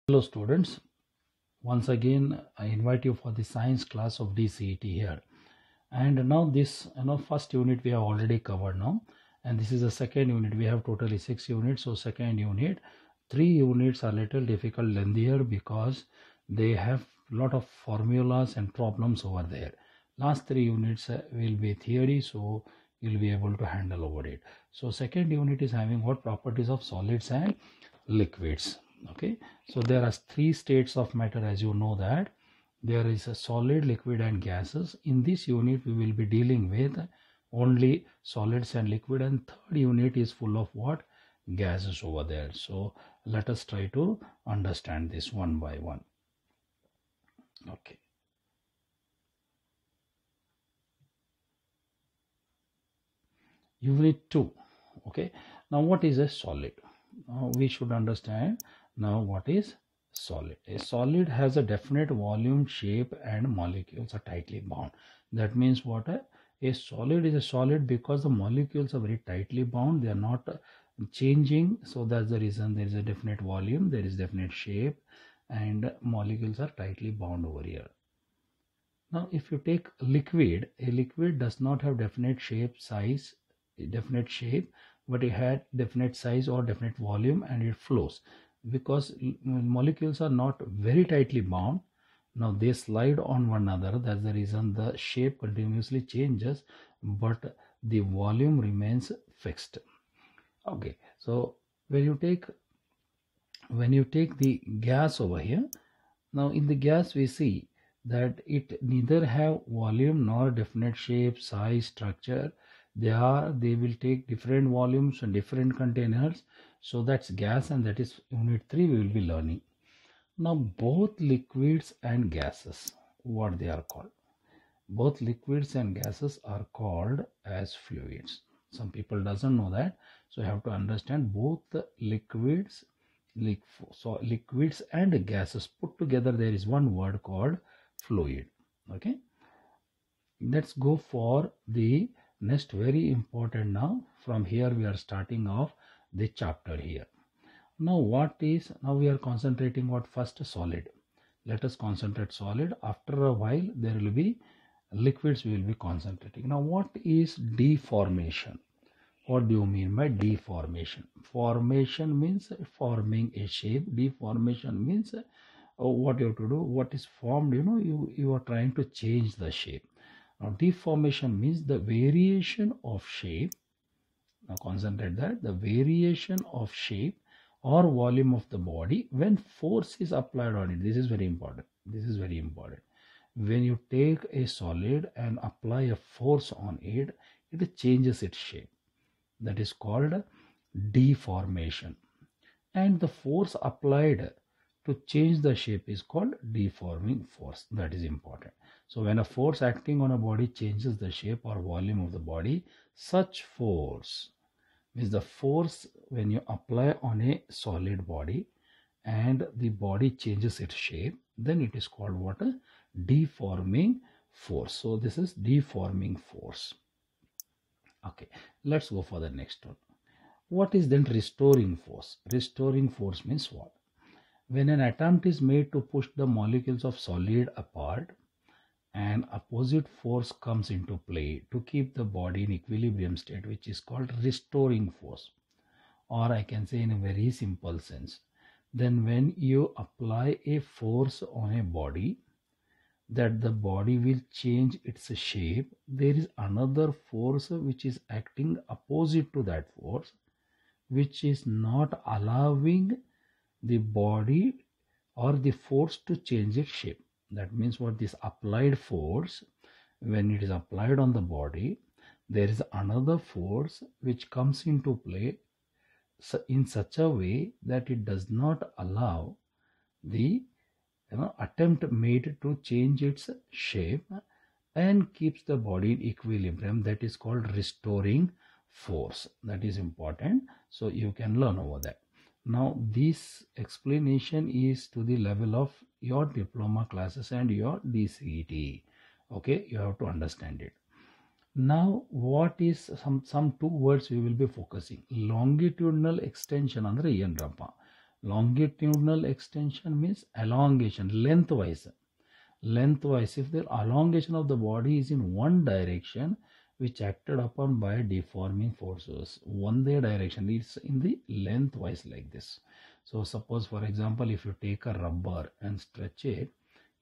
Hello students, once again I invite you for the science class of DCET here. And now this first unit we have already covered now, and this is the second unit. We have totally 6 units. So second unit, 3 units are little difficult, lengthier, because they have lot of formulas and problems over there. Last 3 units will be theory, so you'll be able to handle over it. So second unit is having what properties of solids and liquids. Okay, so there are 3 states of matter, as you know that. There is a solid, liquid and gases. In this unit we will be dealing with only solids and liquid, and third unit is full of what? Gases over there. So let us try to understand this one by one. Okay. Unit 2. Okay, now what is a solid? Now we should understand now what is solid. A solid has a definite volume, shape and molecules are tightly bound. That means what? A solid is a solid because the molecules are very tightly bound. They are not changing. So that's the reason there is a definite volume, there is definite shape, and molecules are tightly bound over here. Now if you take liquid, a liquid does not have definite shape, size, definite shape, but it had definite size or definite volume, and it flows because molecules are not very tightly bound. Now they slide on one another. That's the reason the shape continuously changes, but the volume remains fixed. Okay, so when you take the gas over here, now in the gas we see that it neither have volume nor definite shape, size, structure. They will take different volumes and different containers. So that's gas, and that is unit 3 we will be learning. Now both liquids and gases, what they are called? Both liquids and gases are called as fluids. Some people doesn't know that, so you have to understand both the liquids and gases put together. There is one word called fluid. Okay, let's go for the next very important. Now from here we are starting off the chapter here. Now we are concentrating what? First solid. Let us concentrate solid. After a while there will be liquids, we will be concentrating. Now what is deformation? What do you mean by deformation? Formation means forming a shape. Deformation means what you have to do, what is formed, you are trying to change the shape. Now deformation means the variation of shape. Now concentrate that, the variation of shape or volume of the body when force is applied on it. This is very important. This is very important. When you take a solid and apply a force on it, it changes its shape. That is called deformation. And the force applied to change the shape is called deforming force. That is important. So when a force acting on a body changes the shape or volume of the body, such force means the force when you apply on a solid body and the body changes its shape, then it is called what? A deforming force. So this is deforming force. Okay, let's go for the next one. What is then restoring force? Restoring force means what? When an attempt is made to push the molecules of solid apart, an opposite force comes into play to keep the body in equilibrium state, which is called restoring force. Or I can say in a very simple sense, then when you apply a force on a body, that the body will change its shape, there is another force which is acting opposite to that force, which is not allowing the body or the force to change its shape. That means what? This applied force, when it is applied on the body, there is another force which comes into play in such a way that it does not allow the attempt made to change its shape and keeps the body in equilibrium. That is called restoring force. That is important, so you can learn over that. Now this explanation is to the level of your diploma classes and your DCET. Okay, you have to understand it. Now what is some 2 words we will be focusing? Longitudinal extension andre ಏನರಪ್ಪ? Longitudinal extension means elongation, lengthwise. Lengthwise, if the elongation of the body is in one direction, which acted upon by deforming forces, one day direction, it's in the lengthwise like this. So suppose, for example, if you take a rubber and stretch it,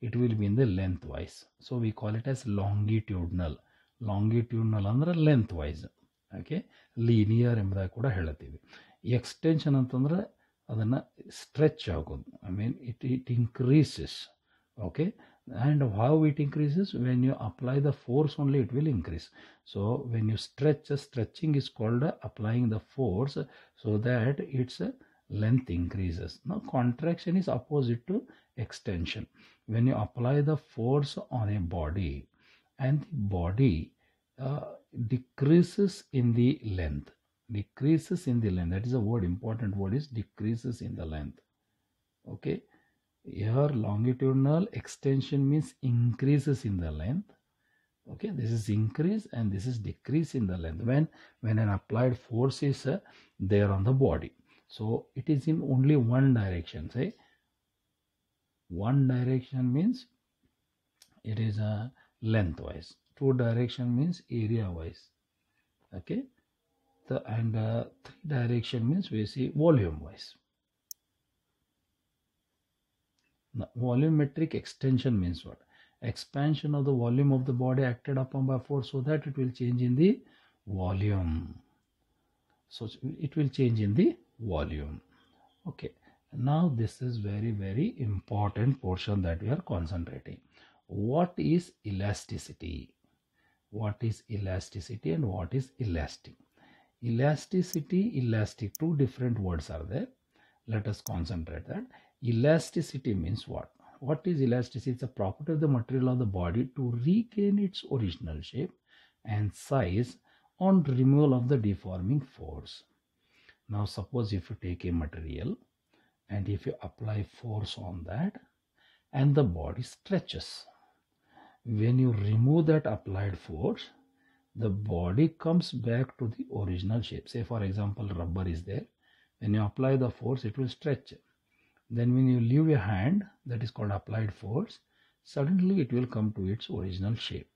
it will be in the lengthwise. So we call it as longitudinal. Longitudinal ಅಂದ್ರೆ lengthwise. Okay, linear ಎಂಬುದಾಗಿ ಕೂಡ ಹೇಳ್ತೀವಿ. Extension ಅಂತಂದ್ರೆ ಅದನ್ನ stretch ಆಗೋದು. I mean it increases. Okay, and how it increases? When you apply the force only, it will increase. So when you stretch, stretching is called applying the force, so that its length increases. Now contraction is opposite to extension. When you apply the force on a body and the body decreases in the length, that is a word, important word is decreases in the length. Okay, here longitudinal extension means increases in the length. Okay, this is increase and this is decrease in the length when an applied force is there on the body. So it is in only one direction. Say one direction means it is lengthwise. Two direction means area wise. Okay, and three direction means we see volume wise. Now, volumetric extension means what? Expansion of the volume of the body acted upon by force, so that it will change in the volume. So it will change in the volume. Okay, now this is very important portion that we are concentrating. What is elasticity? What is elasticity and what is elastic? Elasticity, elastic, two different words are there. Let us concentrate that. Elasticity means what? What is elasticity? It's a property of the material of the body to regain its original shape and size on removal of the deforming force. Now suppose if you take a material and if you apply force on that and the body stretches, when you remove that applied force, the body comes back to the original shape. Say for example, rubber is there. When you apply the force, it will stretch. Then when you leave your hand, that is called applied force, suddenly it will come to its original shape.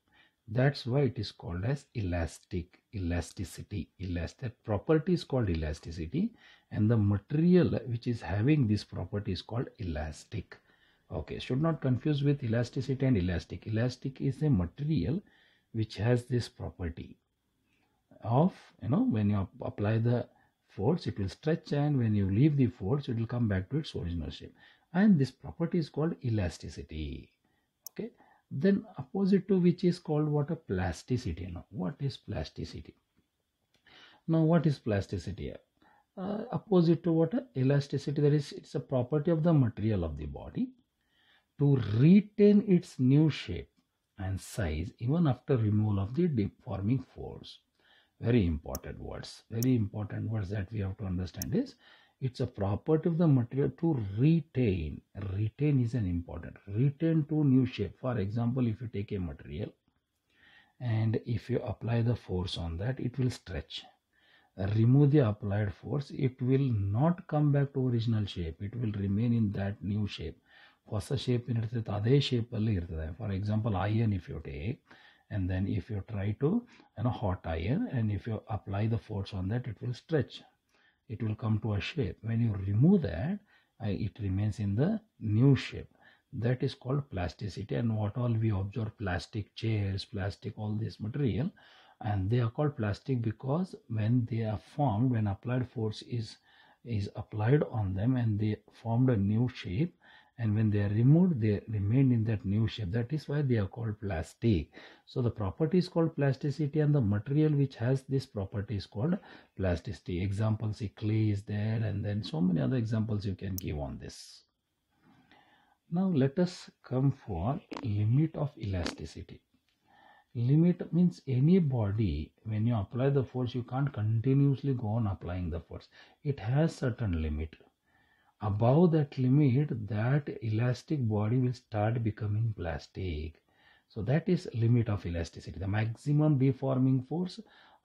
That's why it is called as elasticity. That property is called elasticity, and the material which is having this property is called elastic. Okay, should not confuse with elasticity and elastic. Elastic is a material which has this property of, when you apply the force, it will stretch, and when you leave the force, it will come back to its original shape. And this property is called elasticity. Okay, then opposite to which is called what? A plasticity. Now what is plasticity? Now what is plasticity? Opposite to what? Elasticity. That is, it's a property of the material of the body to retain its new shape and size even after removal of the deforming force. Very important words that we have to understand is, it's a property of the material to retain is an important, retain to new shape. For example, if you take a material and if you apply the force on that, it will stretch. Remove the applied force, it will not come back to original shape. It will remain in that new shape. ಹೊಸ shape ಏನಿರ್ತೈತೆ ಅದೇ ಶೇಪಲ್ಲಿ ಇರ್ತದೆ. For example, iron if you take, and then if you try to hot iron, and if you apply the force on that, it will stretch, it will come to a shape. When you remove that, it remains in the new shape. That is called plasticity. And what all we observe, plastic chairs, plastic, all this material, and they are called plastic because when they are formed, when applied force is applied on them and they formed a new shape, and when they are removed, they remain in that new shape. That is why they are called plastic. So the property is called plasticity, and the material which has this property is called plasticity. Examples, see, clay is there, and then so many other examples you can give on this. Now let us come for limit of elasticity. Limit means any body, when you apply the force, you can't continuously go on applying the force. It has certain limit. Above that limit, that elastic body will start becoming plastic. So that is limit of elasticity, the maximum deforming force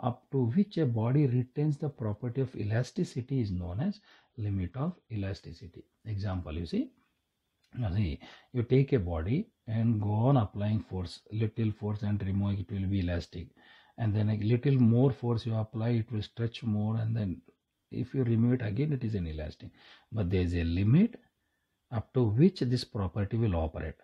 up to which a body retains the property of elasticity is known as limit of elasticity. Example, you see, you take a body and go on applying force, little force, and remove it will be elastic, and then a little more force you apply, it will stretch more, and then if you remove it again, it is an elastic. But there is a limit up to which this property will operate.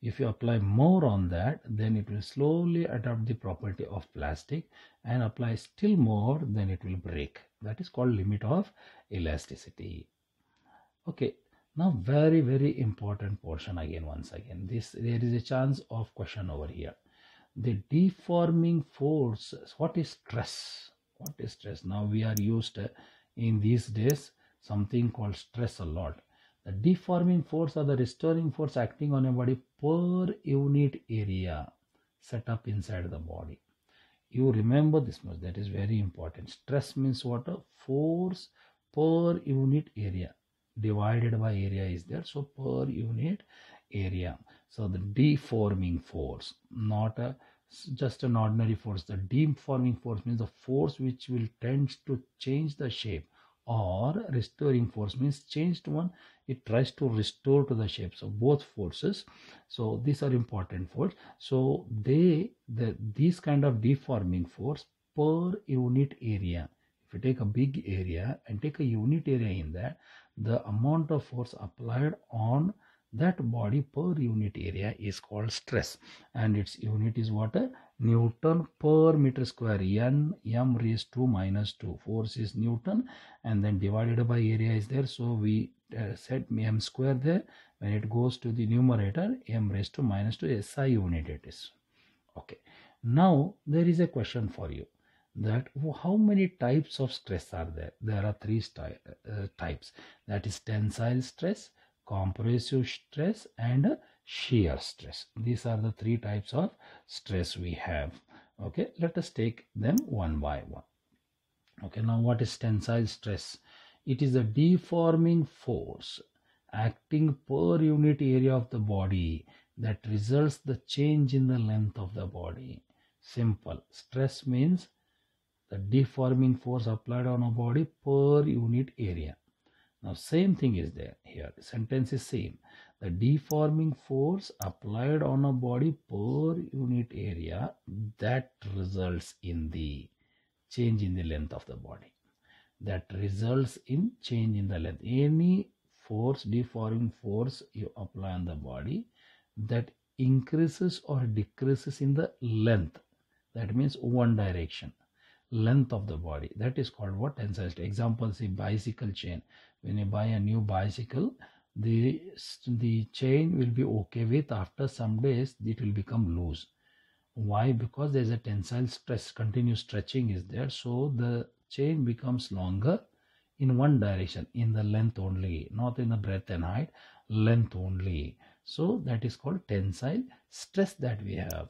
If you apply more on that, then it will slowly adopt the property of plastic, and apply still more, then it will break. That is called limit of elasticity. Okay, now very important portion again. Once again, there is a chance of question over here. The deforming force. What is stress? What is stress? Now we are used in these days something called stress a lot. The deforming force or the restoring force acting on a body per unit area set up inside the body. You remember this much, that is very important. Stress means what? A force per unit area divided by area is there, so per unit area. So the deforming force, not just an ordinary force. The deforming force means the force which will tend to change the shape, or restoring force means changed one, it tries to restore to the shape. So both forces, so these are important force. So these kind of deforming force per unit area, if you take a big area and take a unit area in that, the amount of force applied on that body per unit area is called stress, and its unit is what? Newton per meter square. M raised to -2. Force is Newton, and then divided by area is there, so we set m square there. When it goes to the numerator, m raised to -2 SI unit it is. Okay, now there is a question for you, that how many types of stress are there? There are three types, that is tensile stress, compressive stress, and shear stress. These are the three types of stress we have. Okay, let us take them one by one. Okay, now what is tensile stress? It is a deforming force acting per unit area of the body that results the change in the length of the body. Simple. Stress means the deforming force applied on a body per unit area. Now same thing is there here. The sentence is same. The deforming force applied on a body per unit area that results in the change in the length of the body. That results in change in the length. Any force, deforming force you apply on the body that increases or decreases in the length. That means one direction. Length of the body, that is called what? Tensile stress. Example, say bicycle chain. When you buy a new bicycle, the chain will be okay with, after some days it will become loose. Why? Because there is a tensile stress, continuous stretching is there, so the chain becomes longer in one direction, in the length only, not in the breadth and height, length only. So that is called tensile stress that we have.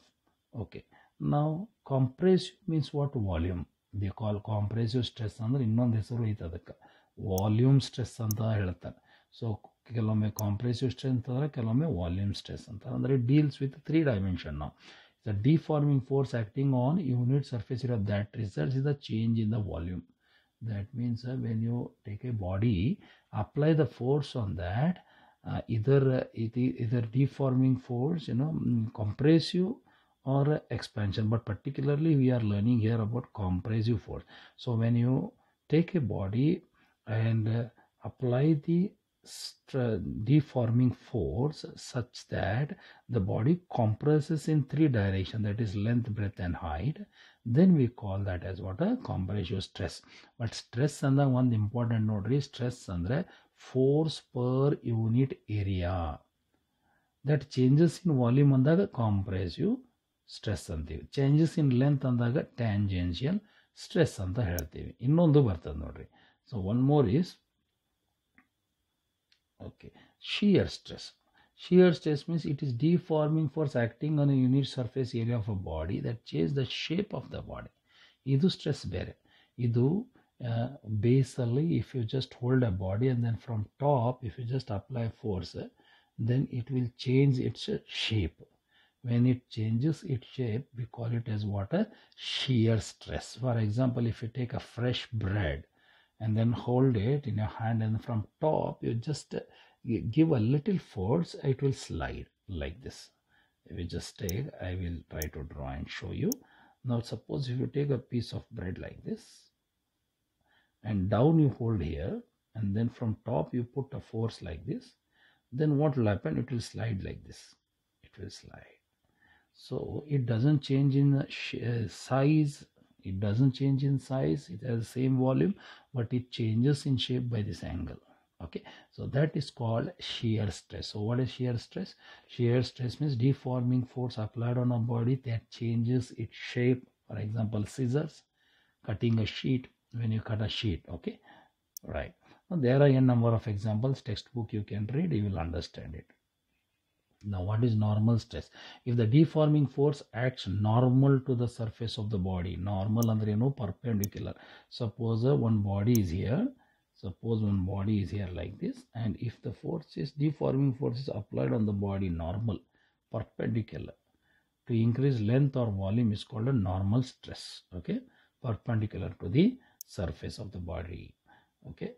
Okay, now compressive means what? Volume. They call compressive stress ಅಂದ್ರೆ ಇನ್ನೊಂದು ಹೆಸರು ಐತೆ ಅದಕ್ಕೆ, volume stress ಅಂತ ಹೇಳ್ತಾರೆ. So ಕೆಲವೊಮ್ಮೆ compressive stress ಅಂತಂದ್ರೆ ಕೆಲವೊಮ್ಮೆ ವಾಲ್ಯೂಮ್ ಸ್ಟ್ರೆಸ್ ಅಂತ, ಅಂದರೆ deals with 3 dimension. Now the deforming force acting on unit surface area that results in the change in the volume. That means when you take a body, apply the force on that, either deforming force, compressive or expansion, but particularly we are learning here about compressive force. So when you take a body and apply the deforming force such that the body compresses in 3 directions, that is length, breadth, and height, then we call that as what? A compressive stress. But stress and one important note is stress andre force per unit area that changes in volume andaga compressive stress ಅಂತೀವಿ. Changes in length ಅಂದಾಗ tangential stress ಅಂತ ಹೇಳ್ತೀವಿ. ಇನ್ನೊಂದು ಬರ್ತದೆ ನೋಡ್ರಿ. So one more is okay, shear stress. Shear stress means it is deforming force acting on a unit surface area of a body that changes the shape of the body. Idu stress ಬೇರೆ. ಇದು basally if you just hold a body and then from top if you just apply force, then it will change its shape. When it changes its shape, we call it as what? A shear stress. For example, if you take a fresh bread and then hold it in your hand, and from top you just give a little force, it will slide like this. If you just take, I will try to draw and show you. Now suppose if you take a piece of bread like this, and down you hold here, and then from top you put a force like this, then what will happen? It will slide like this. It will slide. So it doesn't change in size. It doesn't change in size. It has the same volume, but it changes in shape by this angle. Okay, so that is called shear stress. So what is shear stress? Shear stress means deforming force applied on a body that changes its shape. For example, scissors, cutting a sheet. When you cut a sheet, okay, right. Now there are a number of examples. Textbook you can read, you will understand it. Now what is normal stress? If the deforming force acts normal to the surface of the body, normal andre no perpendicular. Suppose one body is here. Suppose one body is here like this, and if the force is deforming force is applied on the body normal, perpendicular, to increase length or volume is called a normal stress. Okay, perpendicular to the surface of the body. Okay,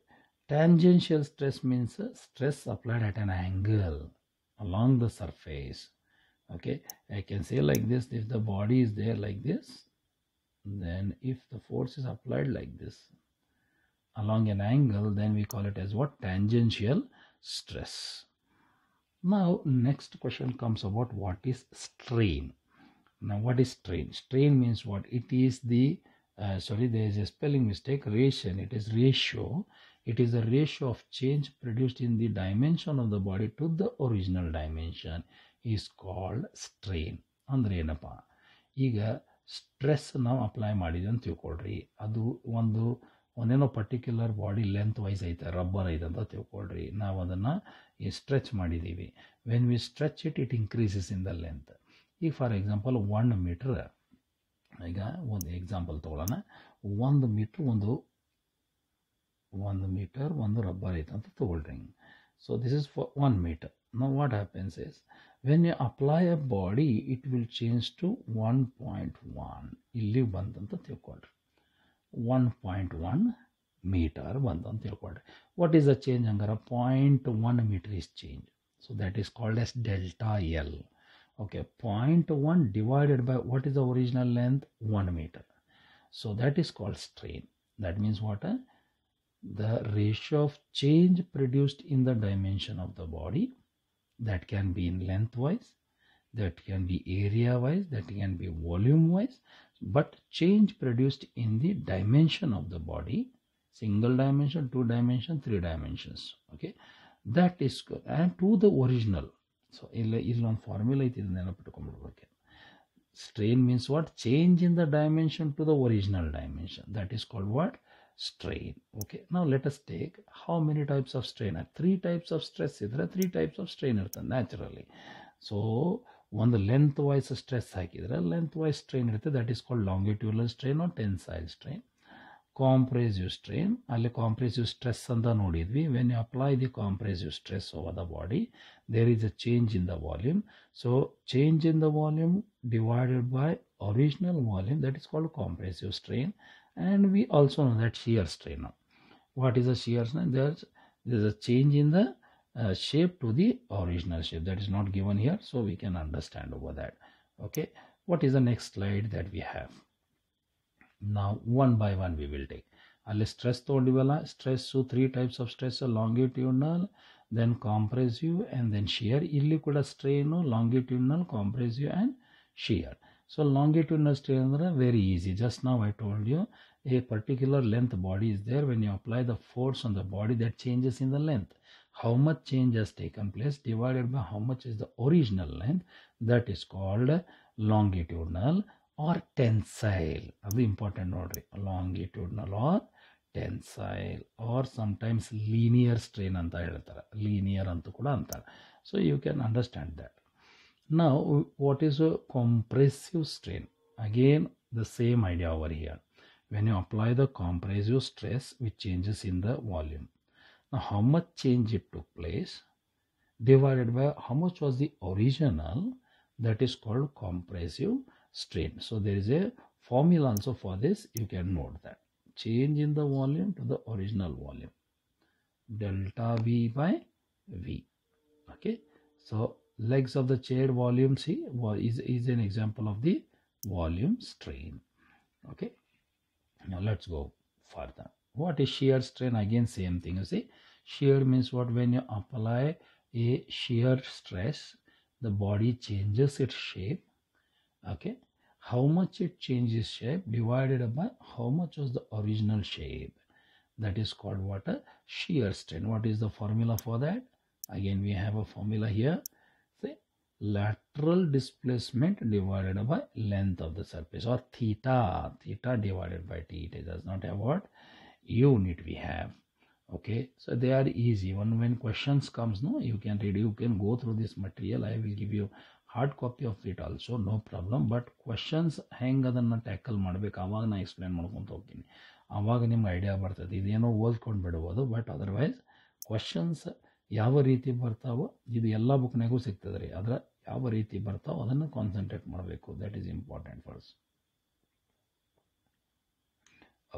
tangential stress means stress applied at an angle along the surface. Okay, I can say like this, if the body is there like this, then if the force is applied like this along an angle, then we call it as what? Tangential stress. Now next question comes about what is strain. Now what is strain? Strain means what? It is the sorry, there is a spelling mistake. Ration, it is ratio. It is a ratio of change produced in the dimension of the body to the original dimension is called strain. ಅಂದ್ರೆ ಏನಪ್ಪ, ಈಗ stress ನಾವು apply ಮಾಡಿದ್ವಿ ಅಂತ ತಿಳ್ಕೊಳ್ರಿ. ಅದು ಒಂದೇನೋ particular body length wise ಐತೆ, rubber ಐತೆ ಅಂತ ತಿಳ್ಕೊಳ್ರಿ. ನಾವು ಅದನ್ನು ಸ್ಟ್ರೆಚ್ ಮಾಡಿದ್ದೀವಿ. When we stretch it, it increases in the length. ಈಗ ಫಾರ್ ಎಕ್ಸಾಂಪಲ್ 1 ಮೀಟರ್, ಈಗ ಒಂದು ಎಕ್ಸಾಂಪಲ್ ತಗೊಳ್ಳೋಣ. 1 ಮೀಟರ್ ಒಂದು ರಬ್ಬರ್ ಐತೆ ಅಂತ ತಗೊಳ್ರಿ. So this is for 1 metre. Now what happens is, when you apply a body, it will change to 1.1. ಇಲ್ಲಿ ಬಂದಂತ ತಿಳ್ಕೊಳ್ರಿ, 1.1 ಮೀಟರ್ ಬಂದಂತ ತಿಳ್ಕೊಳ್ರಿ. ವಾಟ್ ಈಸ್ ದ ಚೇಂಜ್ ಹಂಗಾರ? 0.1 metre is change. So that is called as delta L. Okay, 0.1 divided by what is the original length? 1 meter. So that is called strain. That means what? The ratio of change produced in the dimension of the body, that can be in lengthwise, that can be area wise, that can be volume wise, but change produced in the dimension of the body, single dimension, 2 dimension, 3 dimensions. Okay, that is good. And to the original. So illon formula is ನೆನಪಿಟ್ಕೊಂಡ್ಬಿಡ್ಬೇಕು. Strain means what? Change in the dimension to the original dimension. That is called what? Strain. Okay, now let us take how many types of strain. 3 types of stress idre 3 types of strain irtade naturally. So one length wise stress hakidre length wise strain irutte, that is called longitudinal strain or tensile strain. Compressive strain, ಅಲ್ಲಿ compressive stress ಅಂತ ನೋಡಿದ್ವಿ. When you apply the compressive stress over the body, there is a change in the volume. So change in the volume divided by original volume, that is called compressive strain. And we also know that shear strain. What is a shear strain? There's a change in the shape to the original shape. That is not given here, so we can understand over that. Okay, what is the next slide that we have? Now one by one we will take. ಅಲ್ಲಿ stress ತಗೊಂಡಿವಲ್ಲ, stress 3 types of stress, longitudinal, then compressive, and then shear. ಇಲ್ಲಿ ಕೂಡ strain longitudinal, compressive and shear. So longitudinal strain ಅಂದ್ರೆ very easy. Just now I told you a particular length body is there. When you apply the force on the body, that changes in the length. How much change has taken place divided by how much is the original length, that is called longitudinal or tensile. ಅದು important ನೋಡ್ರಿ, longitudinal or tensile, or sometimes linear strain ಅಂತ ಹೇಳ್ತಾರೆ, linear ಅಂತ ಕೂಡ ಅಂತಾರೆ. So you can understand that. Now what is a compressive strain? Again the same idea over here. When you apply the compressive stress, which changes in the volume. Now how much change it took place divided by how much was the original, that is called compressive strain. So there is a formula also for this, you can note that. change in the volume to the original volume, delta V by V. Okay, so legs of the chair volume C is an example of the volume strain. Okay, now let's go further. What is shear strain? Again, same thing. You see, shear means what? When you apply a shear stress, the body changes its shape. Okay, how much it changes shape divided by how much was the original shape. That is called what? A shear strain. What is the formula for that? Again, we have a formula here. Say lateral displacement divided by length of the surface, or theta divided by t. It does not have what unit we have. Okay, so they are easy. When questions comes, no, you can read, you can go through this material. I will give you hard copy of it also, no problem. But questions ಹೆಂಗೆ ಅದನ್ನು tackle ಮಾಡಬೇಕು ಅವಾಗ ನಾ explain ಮಾಡ್ಕೊಂತ ಹೋಗ್ತೀನಿ. ಆವಾಗ ನಿಮ್ಗೆ idea ಬರ್ತದೆ. ಇದೇನೋ ಓದ್ಕೊಂಡು ಬಿಡ್ಬೋದು, ಬಟ್ ಅದರ್ವೈಸ್ ಕ್ವಶನ್ಸ್ ಯಾವ ರೀತಿ ಬರ್ತಾವೋ ಇದು ಎಲ್ಲ ಬುಕ್ನಾಗೂ ಸಿಗ್ತದೆ ರೀ. ಅದರ ಯಾವ ರೀತಿ ಬರ್ತಾವೋ ಅದನ್ನು ಕಾನ್ಸಂಟ್ರೇಟ್ ಮಾಡಬೇಕು. That is important first.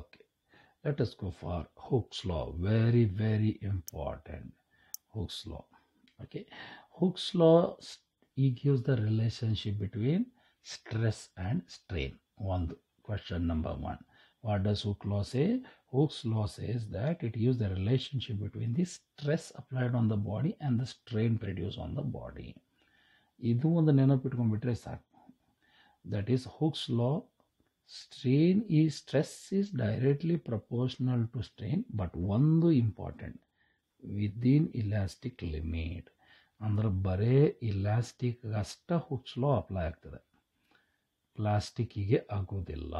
Okay, let us go for Hooke's law. Very important. Hooke's law. Okay, Hooke's law, he gives the relationship between stress and strain. One question number one. What does Hooke's law say? Hooke's law says that it gives the relationship between the stress applied on the body and the strain produced on the body. ಇದು ಒಂದು ನೆನಪಿಟ್ಕೊಂಡ್ಬಿಟ್ರೆ ಸಾಕು. That is Hooke's law. Stress is directly proportional to strain, but one important, within elastic limit. ಅಂದ್ರೆ ಬರೇ elastic ಅಷ್ಟ Hooke's law apply ಆಗ್ತದೆ, ಪ್ಲಾಸ್ಟಿಕ್ಕಿಗೆ ಆಗೋದಿಲ್ಲ.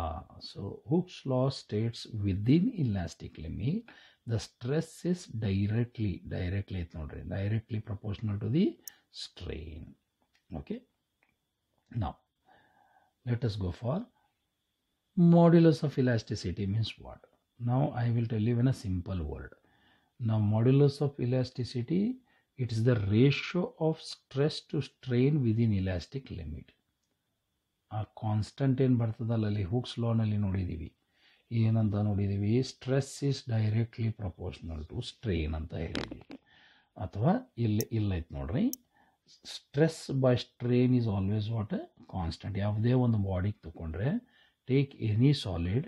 So Hooke's law states within elastic limit the stress is directly ಐತೆ ನೋಡ್ರಿ, directly proportional to the strain. Okay, now let us go for modulus of elasticity. Means what? Now I will tell you in a simple word. Now modulus of elasticity, it is the ratio of stress to strain within elastic limit. ಆ constant ಏನು ಬರ್ತದಲ್ಲ ಅಲ್ಲಿ Hooke's law ನಲ್ಲಿ ನೋಡಿದ್ದೀವಿ. ಏನಂತ ನೋಡಿದ್ದೀವಿ? Stress is directly proportional to strain ಅಂತ ಹೇಳಿದ್ದೀವಿ. ಅಥವಾ ಇಲ್ಲೈತೆ ನೋಡ್ರಿ, stress by strain is always what a constant. ಯಾವುದೇ ಒಂದು ಬಾಡಿಗೆ ತಗೊಂಡ್ರೆ, take any solid,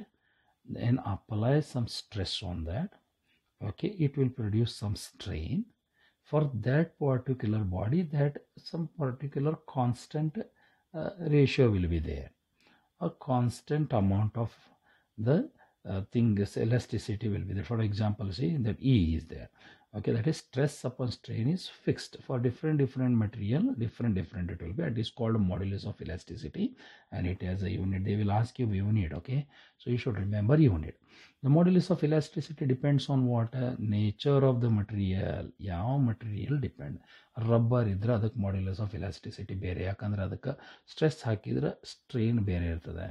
then apply some stress on that. Okay, it will produce some strain. For that particular body, that some particular constant ratio will be there. A constant amount of the elasticity will be there. For example, see that E is there. Okay, that is stress upon strain is fixed. For different material, different it will be. It is called modulus of elasticity, and it has a unit. They will ask you unit. Okay, so you should remember unit. The modulus of elasticity depends on what? Nature of the material. ಯಾವ material depend. Rubber ಇದ್ರೆ ಅದಕ್ಕೆ modulus of elasticity ಬೇರೆ, ಯಾಕಂದ್ರೆ ಅದಕ್ಕೆ stress ಹಾಕಿದ್ರೆ strain ಬೇರೆ ಇರ್ತದೆ.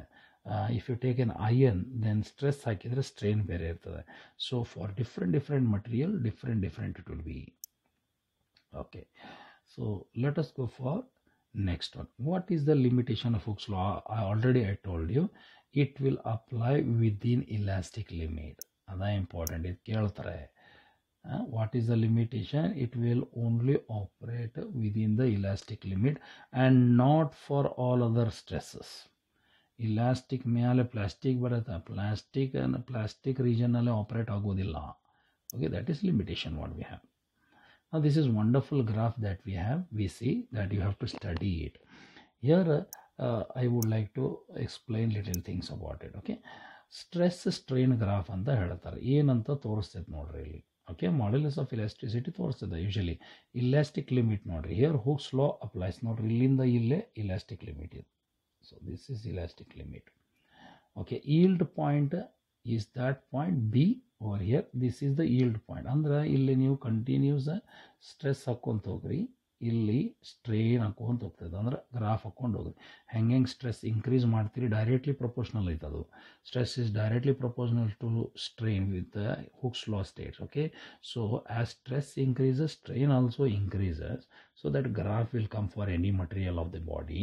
If you take an iron, then stress ಹಾಕಿದ್ರೆ strain ಬೇರೆ ಇರ್ತದೆ. So for different material, different it will be. Okay, so let us go for next one. What is the limitation of Hooke's law? I told you it will apply within elastic limit. That's important. ಇದು ಕೇಳ್ತಾರೆ. What is the limitation? It will only operate within the elastic limit and not for all other stresses. Elastic ಮೇಲೆ plastic ಬರುತ್ತೆ, plastic ರೀಜನಲ್ಲಿ operate ಆಗೋದಿಲ್ಲ. Okay, that is limitation what we have. Now this is wonderful graph that we have. We see that you have to study it. Here I would like to explain little things about it. Okay, stress strain graph ಅಂತ ಹೇಳ್ತಾರೆ. ಏನಂತ ತೋರಿಸ್ತೈತೆ ನೋಡ್ರಿ ಇಲ್ಲಿ. Okay, modulus of elasticity ತೋರಿಸ್ತದೆ usually. Elastic limit ನೋಡ್ರಿ, here Hooke's law applies ನೋಡ್ರಿ. ಇಲ್ಲಿಂದ ಇಲ್ಲೇ ಇಲಾಸ್ಟಿಕ್ ಲಿಮಿಟ್ ಇದೆ. So this is elastic limit. Okay, yield point is that point B over here. This is the yield point. ಅಂದ್ರೆ ಇಲ್ಲಿ ನೀವು continuous stress ಹಾಕೊಂತ ಹೋಗ್ರಿ, ಇಲ್ಲಿ ಸ್ಟ್ರೈನ್ ಹಾಕೊಂತ ಹೋಗ್ತದೆ. ಅಂದ್ರೆ ಗ್ರಾಫ್ ಹಾಕೊಂಡು ಹೋಗ್ರಿ. ಹೆಂಗೆ ಸ್ಟ್ರೆಸ್ ಇನ್ಕ್ರೀಸ್ ಮಾಡ್ತೀರಿ, ಡೈರೆಕ್ಟ್ಲಿ ಪ್ರಪೋರ್ಷನಲ್ ಐತೆ ಅದು. Stress is directly proportional to strain with Hooke's law states. Okay, so as stress increases, strain also increases. So that graph will come for any material of the body.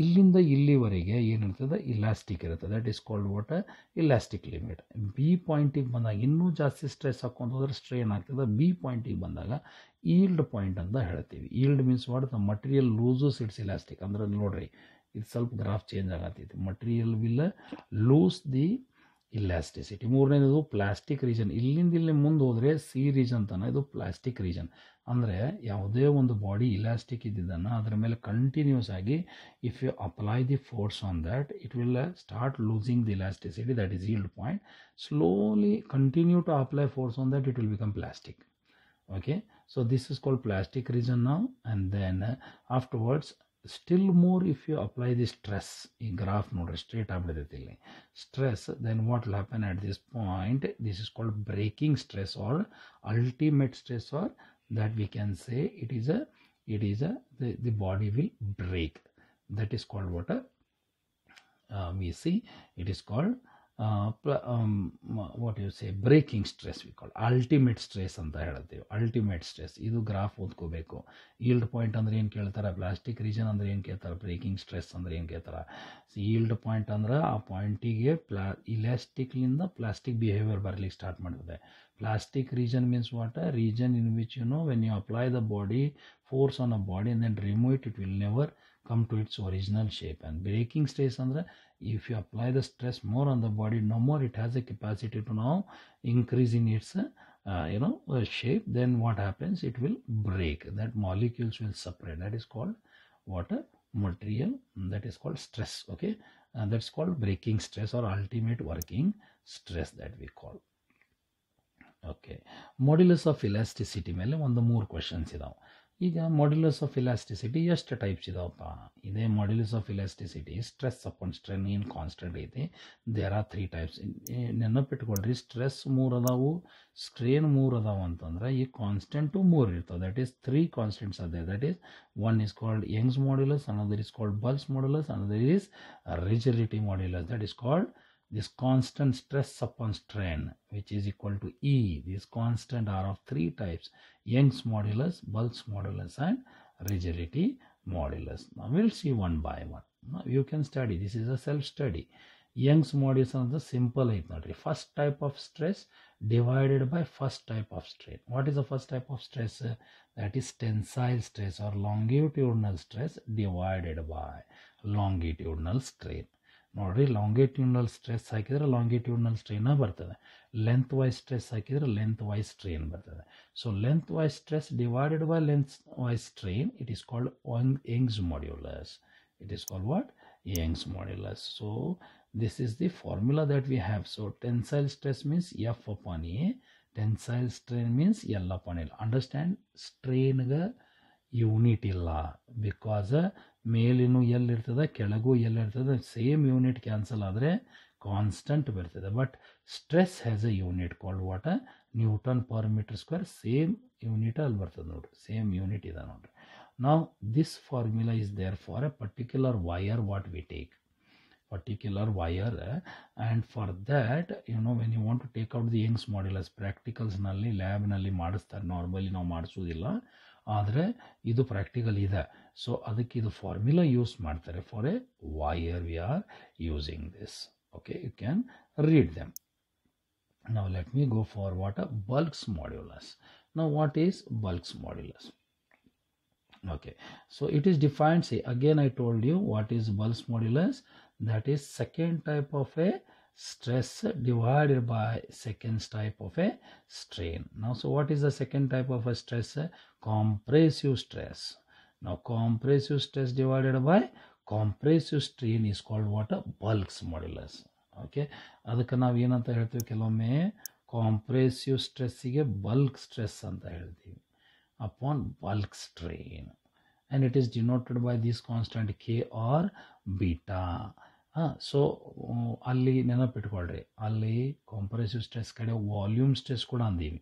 ಇಲ್ಲಿಂದ ಇಲ್ಲಿವರೆಗೆ ಏನಿರ್ತದೆ elastic ಇರುತ್ತೆ, that is called what elastic limit. B ಪಾಯಿಂಟಿಗೆ ಬಂದಾಗ ಇನ್ನೂ ಜಾಸ್ತಿ stress ಹಾಕೊಂಡು ಹೋದ್ರೆ ಸ್ಟ್ರೇನ್ ಆಗ್ತದೆ. ಬಿ ಪಾಯಿಂಟಿಗೆ ಬಂದಾಗ ಈಲ್ಡ್ ಪಾಯಿಂಟ್ ಅಂತ ಹೇಳ್ತೀವಿ. Yield means what the material loses its elastic. ಅಂದ್ರೆ ನೋಡ್ರಿ ಇದು ಸ್ವಲ್ಪ ಗ್ರಾಫ್ ಚೇಂಜ್ ಆಗತ್ತೈತಿ. Material will lose the elasticity. ಮೂರನೇದು ಪ್ಲಾಸ್ಟಿಕ್ ರೀಜನ್. ಇಲ್ಲಿಂದ ಇಲ್ಲಿ ಮುಂದೆ ಹೋದರೆ ಸಿ ರೀಜನ್ ತನ ಇದು ಪ್ಲಾಸ್ಟಿಕ್ ರೀಜನ್. ಅಂದರೆ ಯಾವುದೇ ಒಂದು ಬಾಡಿ ಇಲಾಸ್ಟಿಕ್ ಇದ್ದಿದ್ದನ್ನು ಅದರ ಮೇಲೆ ಕಂಟಿನ್ಯೂಸ್ ಆಗಿ if you apply the force on that it will start losing the elasticity, that is yield point. Slowly continue to apply force on that it will become plastic. Okay, so this is called plastic region now, and then afterwards still more if you apply the stress. In graph node straight abidile stress, then what will happen at this point? This is called breaking stress or ultimate stress, or that we can say it is a the body will break. That is called what we see it is called what you say breaking stress. We call ultimate stress ಅಂತ ಹೇಳ್ತೀವಿ. Ultimate stress ಇದು graph ಓದ್ಕೋಬೇಕು. Yield point ಅಂದ್ರೆ ಏನು ಕೇಳ್ತಾರೆ, plastic region ಅಂದ್ರೆ ಏನು ಕೇಳ್ತಾರೆ, breaking stress ಅಂದ್ರೆ ಏನು ಕೇಳ್ತಾರೆ. ಈಲ್ಡ್ ಪಾಯಿಂಟ್ ಅಂದ್ರೆ ಆ ಪಾಯಿಂಟಿಗೆ ಇಲಾಸ್ಟಿಕ್ಲಿಂದ ಪ್ಲಾಸ್ಟಿಕ್ ಬಿಹೇವಿಯರ್ ಬರಲಿಕ್ಕೆ ಸ್ಟಾರ್ಟ್ ಮಾಡ್ತದೆ. Plastic region means what? A region in which when you apply the body force on a body and then remove it, it will never come to its original shape. And breaking stress andre if you apply the stress more on the body, no more it has a capacity to now increase in its shape. Then what happens? It will break. That molecules will separate. That is called what? Material. That is called stress. Okay, and that's called breaking stress or ultimate working stress that we call. Okay, modulus of elasticity ಮೇಲೆ ಒಂದು 3 questions ಇದಾವೆ. ಈಗ modulus of elasticity ಎಷ್ಟು types ಇದಾವಪ್ಪ? ಇದೇ modulus of elasticity stress upon strain ಏನು constant ಐತಿ. There are 3 types. ನೆನಪಿಟ್ಕೊಳ್ರಿ, ಸ್ಟ್ರೆಸ್ 3 ಅದಾವು, ಸ್ಟ್ರೇನ್ 3 ಅದಾವು ಅಂತಂದ್ರೆ ಈ ಕಾನ್ಸ್ಟೆಂಟು 3 ಇರ್ತವೆ. ದಟ್ ಈಸ್ 3 ಕಾನ್ಸ್ಟೆಂಟ್ಸ್ ಅದೇ. That is one is called Young's modulus, another is called Bulls modulus, another is rigidity modulus. That is called this constant stress upon strain, which is equal to E. These constant are of 3 types: Young's modulus, Bulls modulus, and rigidity modulus. Now we'll see one by one. Now you can study. This is a self-study. Young's modulus is the simple. First type of stress divided by first type of strain. What is the first type of stress? That is tensile stress or longitudinal stress divided by longitudinal strain. ನೋಡ್ರಿ, longitudinal stress ಹಾಕಿದ್ರೆ longitudinal strain ಬರ್ತದೆ, lengthwise stress ಹಾಕಿದ್ರೆ lengthwise strain ಬರ್ತದೆ. So lengthwise stress divided by lengthwise strain, it is called Young's modulus. It is called what? Young's modulus. So this is the formula that we have. So tensile stress means F upon A, tensile strain means L upon L. Understand, strain ga unit ಇಲ್ಲ, because ಮೇಲಿನೂ ಎಲ್ಲಿರ್ತದೆ ಕೆಳಗೂ ಎಲ್ಲಿರ್ತದೆ, same unit cancel ಆದರೆ constant ಬರ್ತದೆ. But stress has a unit called what? Newton per metre square. Same unit ಅಲ್ಲಿ ಬರ್ತದೆ ನೋಡ್ರಿ, ಸೇಮ್ ಯೂನಿಟ್ ಇದೆ ನೋಡ್ರಿ. ನಾವು this formula is there for a particular wire what we take. particular wire, and for that when you want to take out the Young's modulus, practicals ನಲ್ಲಿ lab ನಲ್ಲಿ ಮಾಡಿಸ್ತಾರೆ. Normally ನಾವು ಮಾಡಿಸೋದಿಲ್ಲ, ಆದರೆ ಇದು ಪ್ರಾಕ್ಟಿಕಲ್ ಇದೆ. ಸೊ ಅದಕ್ಕೆ ಇದು ಫಾರ್ಮುಲಾ ಯೂಸ್ ಮಾಡ್ತಾರೆ. For a wire we are using this. Okay, you can read them. Now let me go for what? A Bulk's modulus. Now what is Bulk's modulus? Okay, so it is defined. See, again I told you what is Bulk's modulus. That is second type of a stress divided by second type of a strain. Now, so what is the second type of a stress? Compressive stress. Now, compressive stress divided by compressive strain is called what? A Bulk's modulus. Okay, ಅದಕ್ಕೆ ನಾವು ಏನಂತ ಹೇಳ್ತೀವಿ, ಕೆಲವೊಮ್ಮೆ compressive ಸ್ಟ್ರೆಸ್ಸಿಗೆ bulk stress ಅಂತ ಹೇಳ್ತೀವಿ upon bulk strain, and it is denoted by this constant K or beta. So ಅಲ್ಲಿ ನೆನಪಿಟ್ಕೊಳ್ರಿ, ಅಲ್ಲಿ ಕಾಂಪ್ರೆಸಿವ್ ಸ್ಟ್ರೆಸ್ ಕಡೆ ವಾಲ್ಯೂಮ್ ಸ್ಟ್ರೆಸ್ ಕೂಡ ಅಂದೀವಿ.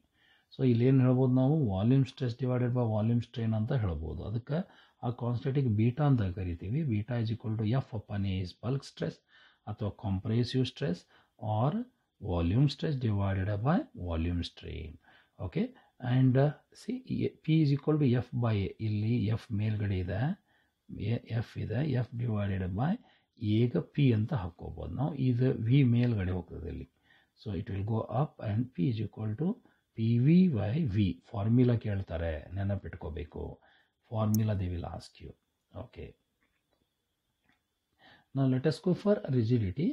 ಸೊ ಇಲ್ಲೇನು ಹೇಳ್ಬೋದು ನಾವು? Volume stress divided by volume strain ಅಂತ ಹೇಳ್ಬೋದು. ಅದಕ್ಕೆ ಆ ಕಾನ್ಸ್ಟೆಂಟಿಗೆ ಬೀಟಾ ಅಂತ ಕರಿತೀವಿ. Beta is equal to F upon A is bulk stress ಅಥವಾ compressive stress or volume stress divided by volume strain. Okay, and see P is equal to F by A. ಇಲ್ಲಿ F ಮೇಲ್ಗಡೆ ಇದೆ, F ಇದೆ, F divided by ಈಗ P ಅಂತ ಹಾಕೋಬಹುದು ನಾವು. ಇದು V ಮೇಲ್ಗಡೆ ಹೋಗ್ತದೆ ಇಲ್ಲಿ, so it will go up and P is equal to PV by V. Formula ಕೇಳ್ತಾರೆ, ನೆನಪಿಟ್ಕೋಬೇಕು. Formula they will ask you. Okay. Now let us go for rigidity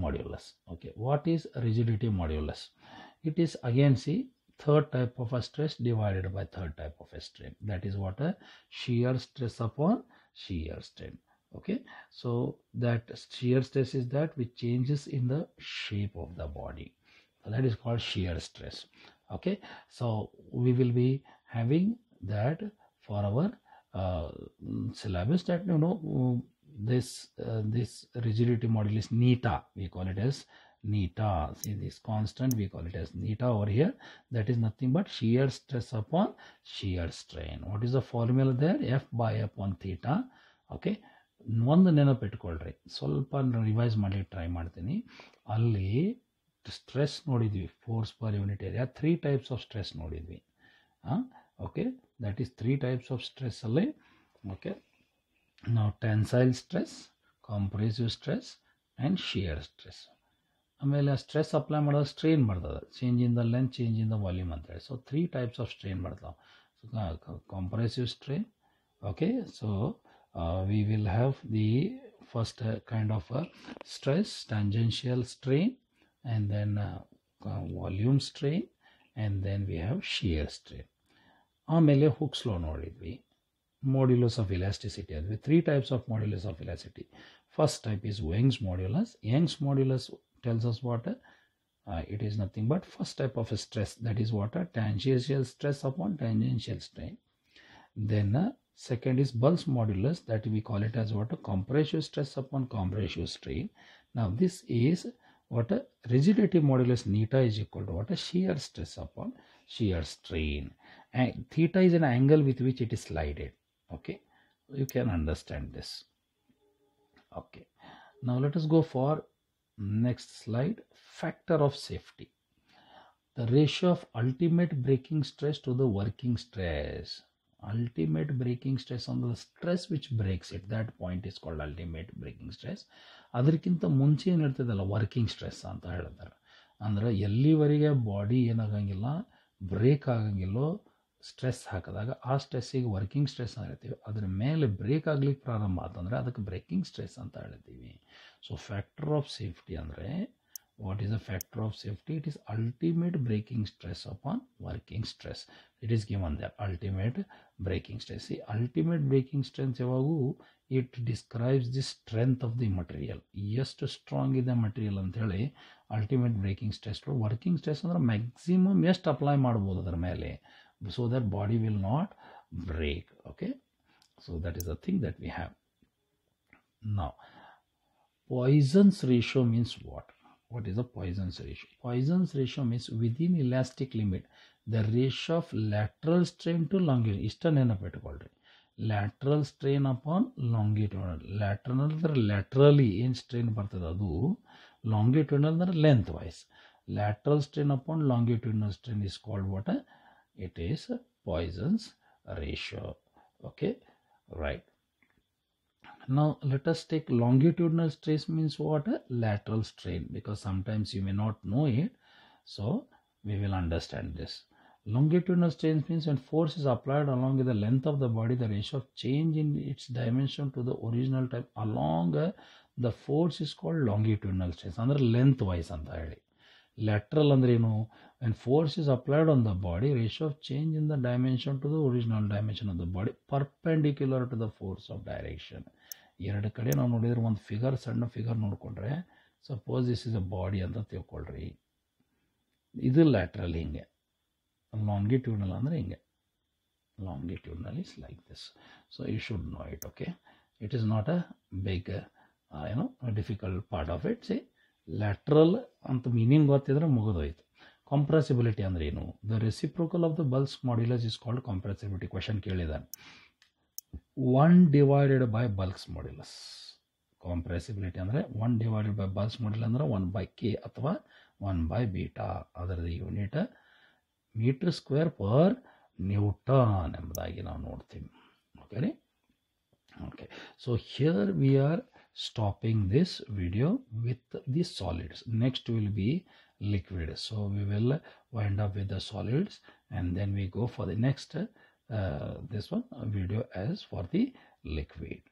modulus. Okay, what is rigidity modulus? It is again, see, third type of a stress divided by third type of a strain. That is what a shear stress upon shear strain. Okay, so that shear stress is that which changes in the shape of the body. So that is called shear stress. Okay, so we will be having that for our syllabus, that you know this rigidity modulus neta, we call it as neta. See this constant, we call it as neta over here. That is nothing but shear stress upon shear strain. What is the formula there? F by upon theta. Okay, ಒಂದು ನೆನಪಿಟ್ಕೊಳ್ರಿ, ಸ್ವಲ್ಪ revise ಮಾಡಲಿಕ್ಕೆ try ಮಾಡ್ತೀನಿ. ಅಲ್ಲಿ stress ನೋಡಿದ್ವಿ, force per unit area, 3 types of stress ನೋಡಿದ್ವಿ. Okay, that is 3 types of stress ಅಲ್ಲಿ. Okay, now tensile stress, compressive stress and shear stress. ಆಮೇಲೆ stress apply ಮಾಡೋದು ಸ್ಟ್ರೈನ್ ಬರ್ತದೆ, change in the length, change in the volume ಅಂತೇಳಿ. So 3 types of strain ಬರ್ತಾವೆ. So compressive strain. Okay, so we will have the first kind of a stress, tangential strain, and then volume strain, and then we have shear strain. ಆಮೇಲೆ hooks ಲಾ ನೋಡಿದ್ವಿ, modulus of elasticity. With 3 types of modulus of elasticity. First type is Young's modulus. Young's modulus tells us what? It is nothing but first type of a stress, that is what? Tangential stress upon tangential strain. Then second is Bull's modulus, that we call it as what? Compressive stress upon compressive strain. Now this is what? Rigidity modulus neta is equal to what? Shear stress upon shear strain. And theta is an angle with which it is slided. Okay, you can understand this. Okay, now let us go for next slide. Factor of safety, the ratio of ultimate breaking stress to the working stress. Ultimate breaking stress on the stress which breaks it, that point is called ultimate breaking stress. ಅದಕ್ಕಿಂತ ಮುಂಚೆ ಏನಿರ್ತದಲ್ಲ working stress ಅಂತ ಹೇಳ್ತಾರೆ. ಅಂದ್ರೆ ಎಲ್ಲಿವರೆಗೆ body ಏನಾಗಂಗಿಲ್ಲ, break ಆಗಂಗಿಲ್ಲೋ, stress ಹಾಕಿದಾಗ ಆ ಸ್ಟ್ರೆಸ್ಸಿಗೆ working stress ಅಂತ ಹೇಳ್ತೀವಿ. ಅದ್ರ ಮೇಲೆ ಬ್ರೇಕ್ ಆಗ್ಲಿಕ್ಕೆ ಪ್ರಾರಂಭ ಆತಂದ್ರೆ ಅದಕ್ಕೆ ಬ್ರೇಕಿಂಗ್ ಸ್ಟ್ರೆಸ್ ಅಂತ ಹೇಳ್ತೀವಿ. ಸೊ ಫ್ಯಾಕ್ಟರ್ ಆಫ್ ಸೇಫ್ಟಿ ಅಂದರೆ, what is the factor of safety? It is ultimate breaking stress upon working stress. It is given there, ultimate breaking stress. See, ultimate breaking stress ಯಾವಾಗೂ it describes the strength of the material. ಎಷ್ಟು strong ಇದೆ material ಅಂತ ಹೇಳಿ ultimate breaking stress. Working stress ಅಂದ್ರೆ maximum ಎಷ್ಟು apply ಮಾಡ್ಬೋದು ಅದರ ಮೇಲೆ, so that body will not break. Okay, so that is the thing that we have. Now Poisson's ratio means what? What is the Poisson's ratio? Poisson's ratio means within elastic limit the ratio of lateral strain to longitudinal. ಇಷ್ಟ ನೆನಪಿಟ್ಕೊಳ್ರಿ, lateral strain upon longitudinal. lateral ಅಂದ್ರೆ laterally ಏನು strain ಬರ್ತದೆ ಅದು, longitudinal ಅಂದ್ರೆ length wise. lateral strain upon longitudinal strain is called what? It is Poisson's ratio. Okay, right. Now let us take longitudinal stress means what? Lateral strain, because sometimes you may not know it, so we will understand this. Longitudinal strain means when force is applied along with the length of the body, the ratio of change in its dimension to the original type along the force is called longitudinal stress. Andre length wise anta heli. Lateral ಅಂದ್ರೆ ಏನು? When force is applied on the body, ratio of change in the dimension to the original dimension of the body perpendicular to the force of direction. ಎರಡು ಕಡೆ ನಾವು ನೋಡಿದ್ರೆ ಒಂದು figure, ಸಣ್ಣ figure ನೋಡಿಕೊಂಡ್ರೆ, suppose this is a body ಅಂತ ತಿಳ್ಕೊಳ್ರಿ, ಇದು ಲ್ಯಾಟ್ರಲ್ ಹಿಂಗೆ, ಲಾಂಗಿಟ್ಯೂಡ್ನಲ್ ಅಂದರೆ ಹಿಂಗೆ, longitudinal is like this. So you should know it. Okay, it is not a big difficult part of it. See, lateral ಅಂತ ಮೀನಿಂಗ್ ಗೊತ್ತಿದ್ರೆ ಮುಗಿದೋಯ್ತು. Compressibility ಅಂದ್ರೆ ಏನು? The reciprocal of the Bull's modulus is called compressibility. Question ಕೇಳಿದಾನೆ. 1 divided by Bull's modulus. Compressibility ಅಂದರೆ 1 divided by Bull's modulus ಅಂದರೆ 1 by K ಅಥವಾ 1 by beta. ಅದರ unit metre square per newton ಎಂಬುದಾಗಿ ನಾವು ನೋಡ್ತೀವಿ. Okay. Okay, so here we are stopping this video with the solids. Next will be liquid. So we will wind up with the solids, and then we go for the next this one video as for the liquid.